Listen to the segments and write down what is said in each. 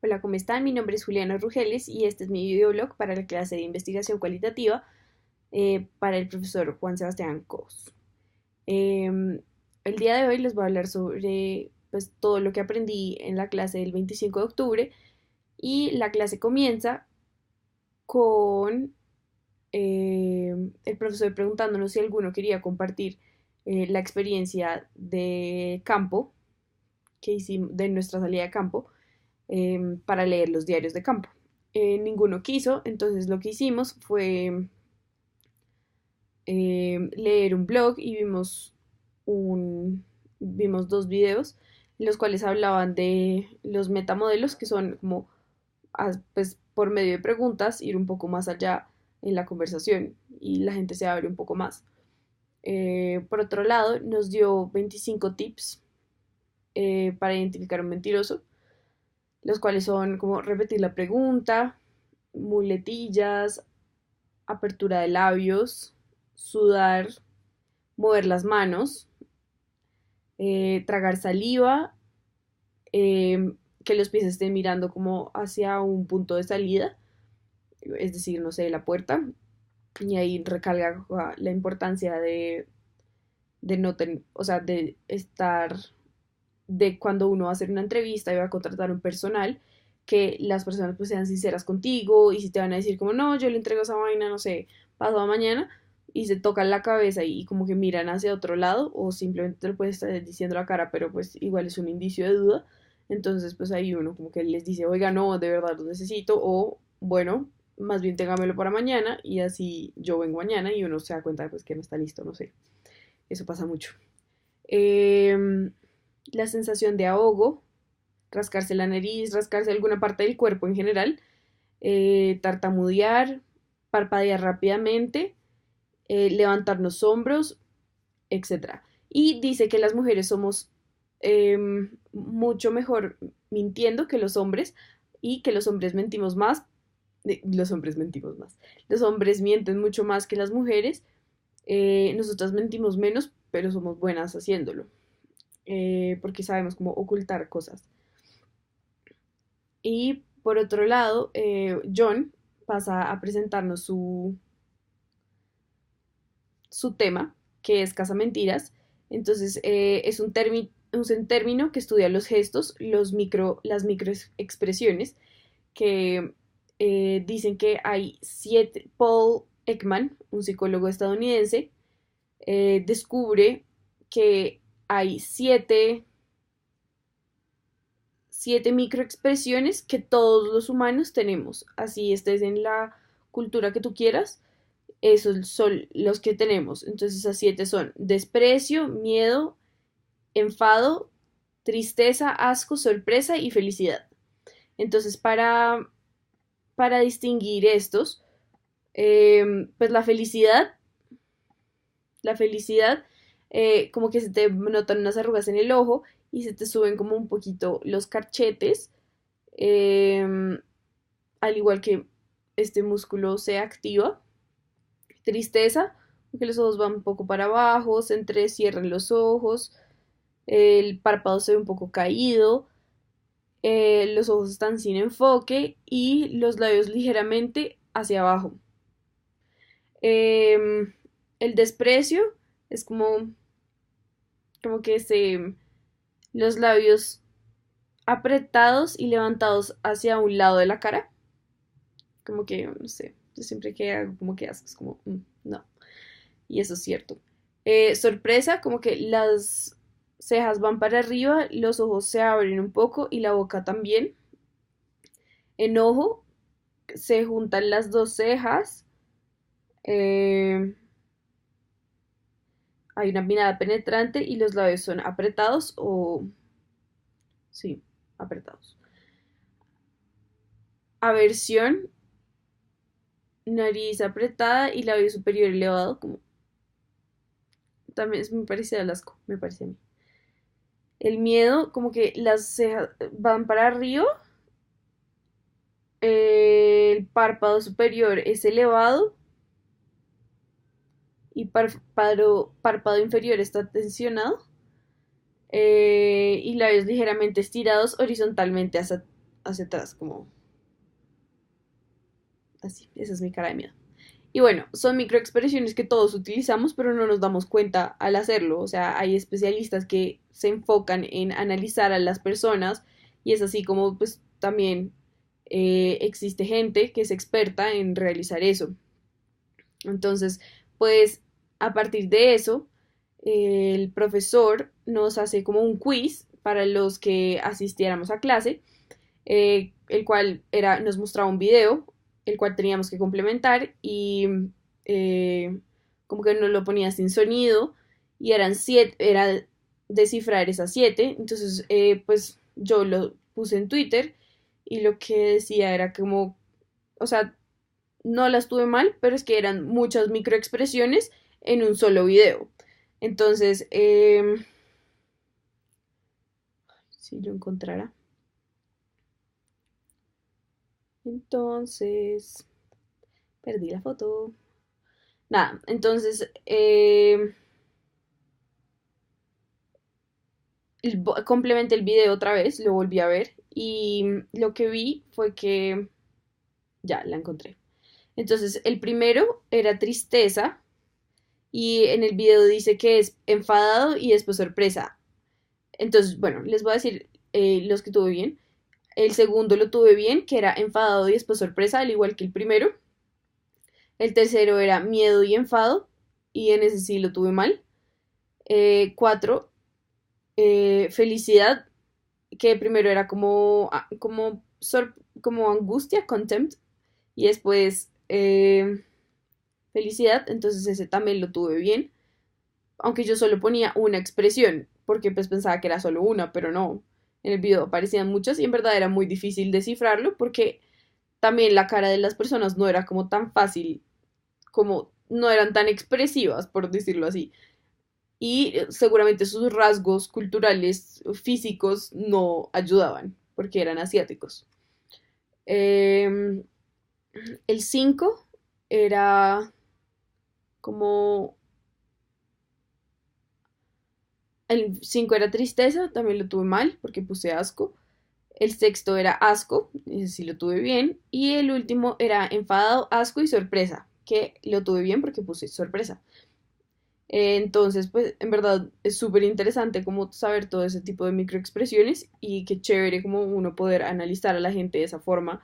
Hola, ¿cómo están? Mi nombre es Juliana Rugeles y este es mi videoblog para la clase de investigación cualitativa para el profesor Juan Sebastián Cos. El día de hoy les voy a hablar sobre pues, todo lo que aprendí en la clase del 25 de octubre y la clase comienza con el profesor preguntándonos si alguno quería compartir la experiencia de campo que hicimos de nuestra salida de campo para leer los diarios de campo. Ninguno quiso, entonces lo que hicimos fue leer un blog y vimos dos videos, los cuales hablaban de los metamodelos, que son como, pues, por medio de preguntas, ir un poco más allá en la conversación y la gente se abre un poco más. Por otro lado, nos dio 25 tips para identificar un mentiroso, los cuales son como repetir la pregunta, muletillas, apertura de labios, sudar, mover las manos, tragar saliva, que los pies estén mirando como hacia un punto de salida, es decir, no sé, la puerta, y ahí recalga la importancia de no tener, o sea, de estar, de cuando uno va a hacer una entrevista y va a contratar un personal, que las personas pues sean sinceras contigo y si te van a decir como no, yo le entrego esa vaina, no sé, pasado mañana y se tocan la cabeza y como que miran hacia otro lado o simplemente te lo puedes estar diciendo a la cara, pero pues igual es un indicio de duda. Entonces pues ahí uno como que les dice, oiga, no, de verdad lo necesito o bueno, más bien téngamelo para mañana y así yo vengo mañana y uno se da cuenta pues que no está listo, no sé. Eso pasa mucho. Eh, la sensación de ahogo, rascarse la nariz, rascarse alguna parte del cuerpo en general, tartamudear, parpadear rápidamente, levantar los hombros, etcétera. Y dice que las mujeres somos mucho mejor mintiendo que los hombres y que los hombres mentimos más. Los hombres mentimos más. Los hombres mienten mucho más que las mujeres. Nosotras mentimos menos, pero somos buenas haciéndolo. Porque sabemos cómo ocultar cosas. Y por otro lado, John pasa a presentarnos su tema, que es Casamentiras. Entonces, es un término que estudia los gestos, las microexpresiones, que dicen que hay siete. Paul Ekman, un psicólogo estadounidense, descubre que hay siete microexpresiones que todos los humanos tenemos. Así estés en la cultura que tú quieras, esos son los que tenemos. Entonces, esas siete son desprecio, miedo, enfado, tristeza, asco, sorpresa y felicidad. Entonces, para distinguir estos, pues la felicidad, como que se te notan unas arrugas en el ojo y se te suben como un poquito los carchetes, eh, al igual que este músculo se activa. Tristeza, porque los ojos van un poco para abajo, se entrecierran los ojos, el párpado se ve un poco caído, los ojos están sin enfoque y los labios ligeramente hacia abajo. Eh, el desprecio es como que los labios apretados y levantados hacia un lado de la cara, como que, no sé, yo siempre que hago como que asco, es como, no. Y eso es cierto. Sorpresa, como que las cejas van para arriba, los ojos se abren un poco y la boca también. Enojo, se juntan las dos cejas. eh, Hay una mirada penetrante y los labios son apretados o... Sí, apretados. Aversión, nariz apretada y labio superior elevado, como también es muy parecido al asco, me parece a mí. El miedo, como que las cejas van para arriba, el párpado superior es elevado y párpado inferior está tensionado, y labios ligeramente estirados horizontalmente hacia atrás, como así. Esa es mi cara de miedo. Y bueno, son microexpresiones que todos utilizamos, pero no nos damos cuenta al hacerlo. O sea, hay especialistas que se enfocan en analizar a las personas y es así como pues también existe gente que es experta en realizar eso. Entonces, pues a partir de eso, el profesor nos hace como un quiz para los que asistiéramos a clase, el cual nos mostraba un video, el cual teníamos que complementar y como que nos lo ponía sin sonido y eran siete, era descifrar esas siete, entonces pues yo lo puse en Twitter y lo que decía era como, o sea, no las tuve mal, pero es que eran muchas microexpresiones en un solo video. Entonces, si yo encontrara. Entonces, perdí la foto. Nada, entonces, complementé el video otra vez, lo volví a ver y lo que vi fue que ya la encontré. Entonces, el primero era tristeza y en el video dice que es enfadado y después sorpresa. Entonces, bueno, les voy a decir los que tuve bien. El segundo lo tuve bien, que era enfadado y después sorpresa, al igual que el primero. El tercero era miedo y enfado, y en ese sí lo tuve mal. Cuatro, felicidad, que primero era como angustia, contempt, y después felicidad, entonces ese también lo tuve bien. Aunque yo solo ponía una expresión, porque pues pensaba que era solo una, pero no. En el video aparecían muchas y en verdad era muy difícil descifrarlo porque también la cara de las personas no era como tan fácil, como no eran tan expresivas, por decirlo así. Y seguramente sus rasgos culturales, físicos, no ayudaban, porque eran asiáticos. Eh, el 5 era como el 5 era tristeza, también lo tuve mal porque puse asco. El sexto era asco, ese sí lo tuve bien. Y el último era enfadado, asco y sorpresa, que lo tuve bien porque puse sorpresa. Entonces, pues en verdad es súper interesante como saber todo ese tipo de microexpresiones y qué chévere como uno poder analizar a la gente de esa forma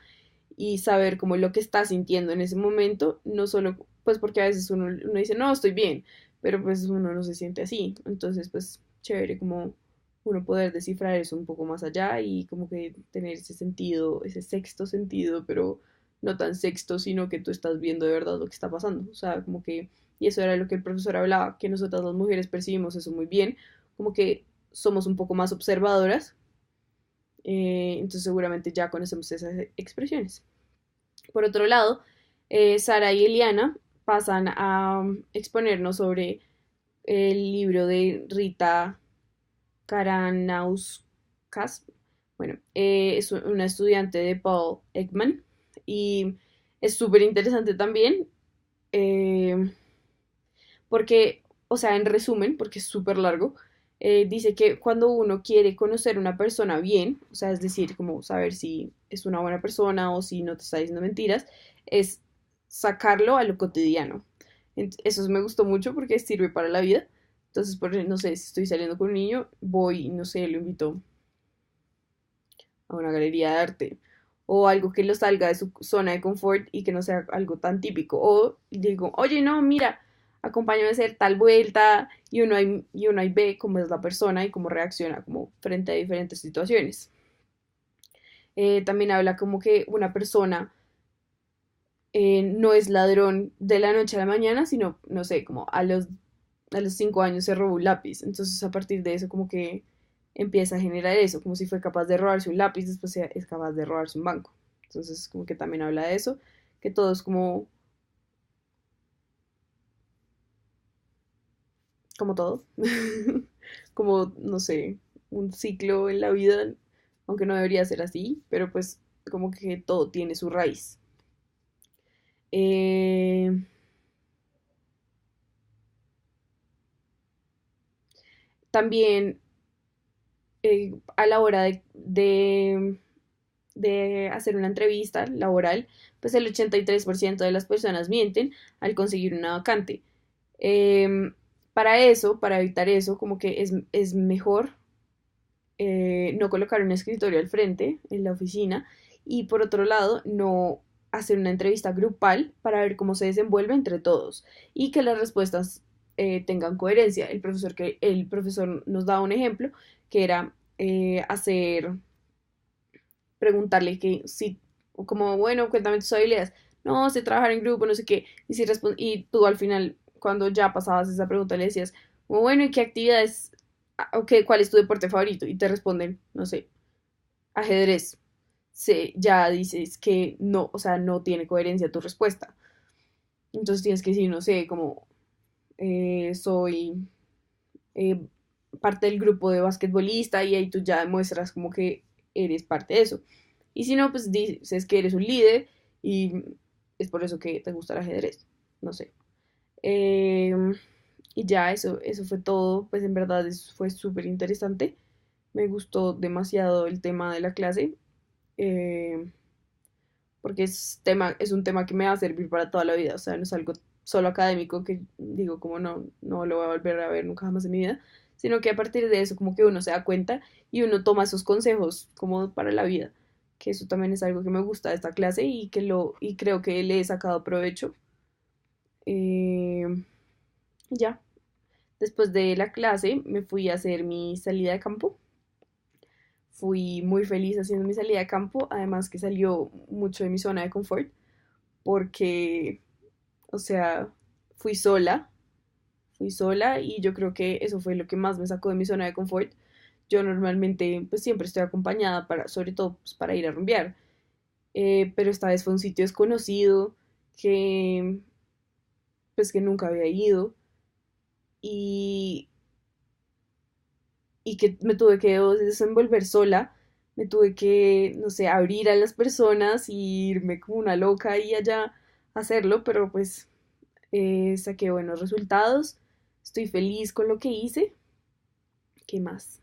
y saber como lo que está sintiendo en ese momento, no solo pues porque a veces uno dice, no, estoy bien, pero pues uno no se siente así. Entonces, pues chévere como uno poder descifrar eso un poco más allá y como que tener ese sentido, ese sexto sentido, pero no tan sexto, sino que tú estás viendo de verdad lo que está pasando. O sea, como que, y eso era lo que el profesor hablaba, que nosotras las mujeres percibimos eso muy bien, como que somos un poco más observadoras, entonces seguramente ya conocemos esas expresiones. Por otro lado, Sara y Eliana pasan a exponernos sobre el libro de Rita Karanauskas. Bueno, es una estudiante de Paul Ekman y es súper interesante también eh, porque, o sea, en resumen, porque es súper largo, dice que cuando uno quiere conocer a una persona bien, o sea, es decir, como saber si es una buena persona o si no te está diciendo mentiras, es sacarlo a lo cotidiano. Eso me gustó mucho porque sirve para la vida. Entonces, no sé, si estoy saliendo con un niño, voy, no sé, lo invito a una galería de arte o algo que lo salga de su zona de confort y que no sea algo tan típico. O digo, oye, no, mira, acompáñame a hacer tal vuelta y uno ahí ve cómo es la persona y cómo reacciona como frente a diferentes situaciones. También habla como que una persona no es ladrón de la noche a la mañana, sino, no sé, como a los 5 años se robó un lápiz. Entonces a partir de eso como que empieza a generar eso, como si fue capaz de robarse un lápiz, después es capaz de robarse un banco. Entonces como que también habla de eso, que todo es como todo, como, no sé, un ciclo en la vida, aunque no debería ser así, pero pues como que todo tiene su raíz. Eh, también a la hora de de hacer una entrevista laboral, pues el 83% de las personas mienten al conseguir una vacante. Eh, para eso, para evitar eso, como que es mejor no colocar un escritorio al frente en la oficina y por otro lado, no hacer una entrevista grupal para ver cómo se desenvuelve entre todos y que las respuestas tengan coherencia. El profesor nos daba un ejemplo que era preguntarle que si, como, bueno, cuéntame tus habilidades. No, sé trabajar en grupo, no sé qué. Y tú al final, cuando ya pasabas esa pregunta, le decías, como, bueno, ¿y qué actividades, o qué, cuál es tu deporte favorito? Y te responden, no sé, ajedrez. Ya dices que no, o sea, no tiene coherencia tu respuesta. Entonces tienes que decir, no sé, como soy eh, parte del grupo de basquetbolista y ahí tú ya demuestras como que eres parte de eso. Y si no, pues dices que eres un líder y es por eso que te gusta el ajedrez. No sé. Eh, y ya eso fue todo. Pues en verdad fue súper interesante. Me gustó demasiado el tema de la clase. eh, Porque es un tema que me va a servir para toda la vida. O sea, no es algo solo académico que digo como no lo voy a volver a ver nunca jamás en mi vida, sino que a partir de eso como que uno se da cuenta y uno toma esos consejos como para la vida, que eso también es algo que me gusta de esta clase y creo que le he sacado provecho. Eh, ya, después de la clase me fui a hacer mi salida de campo. Fui muy feliz haciendo mi salida de campo, además que salió mucho de mi zona de confort, porque, o sea, fui sola y yo creo que eso fue lo que más me sacó de mi zona de confort. Yo normalmente pues siempre estoy acompañada para, sobre todo pues, para ir a rumbear, pero esta vez fue un sitio desconocido que pues que nunca había ido y, y que me tuve que desenvolver sola, me tuve que, no sé, abrir a las personas y irme como una loca y allá a hacerlo, pero pues saqué buenos resultados, estoy feliz con lo que hice. ¿Qué más?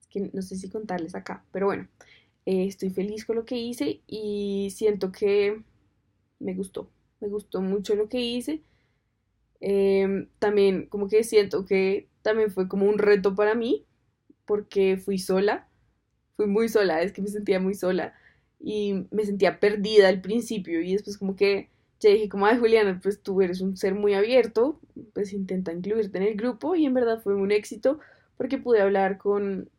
Es que no sé si contarles acá, pero bueno, estoy feliz con lo que hice y siento que me gustó mucho lo que hice. También como que siento que también fue como un reto para mí porque fui muy sola, es que me sentía muy sola y me sentía perdida al principio y después como que ya dije como, ay Juliana, pues tú eres un ser muy abierto, pues intenta incluirte en el grupo y en verdad fue un éxito porque pude hablar con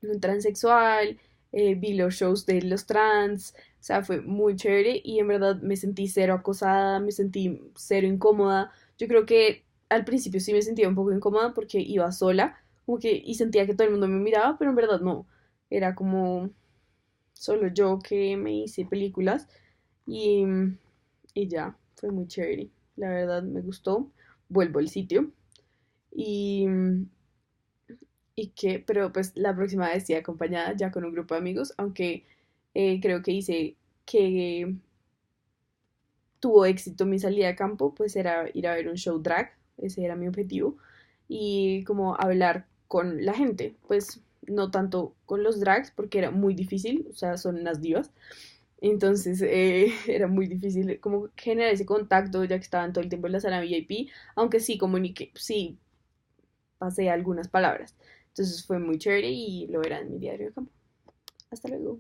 un transexual, vi los shows de los trans, o sea, fue muy chévere y en verdad me sentí cero acosada, me sentí cero incómoda. Yo creo que al principio sí me sentía un poco incómoda porque iba sola, como que y sentía que todo el mundo me miraba, pero en verdad no. Era como solo yo que me hice películas y, y ya, fue muy chévere. La verdad me gustó. Vuelvo al sitio y pero pues la próxima vez sí acompañada ya con un grupo de amigos, aunque creo que hice que tuvo éxito mi salida de campo, pues era ir a ver un show drag, ese era mi objetivo, y como hablar con la gente, pues no tanto con los drags, porque era muy difícil, o sea, son unas divas, entonces era muy difícil como generar ese contacto ya que estaban todo el tiempo en la sala VIP, aunque sí comuniqué, sí pasé algunas palabras. Entonces fue muy chévere y lo verán en mi diario de campo. Hasta luego.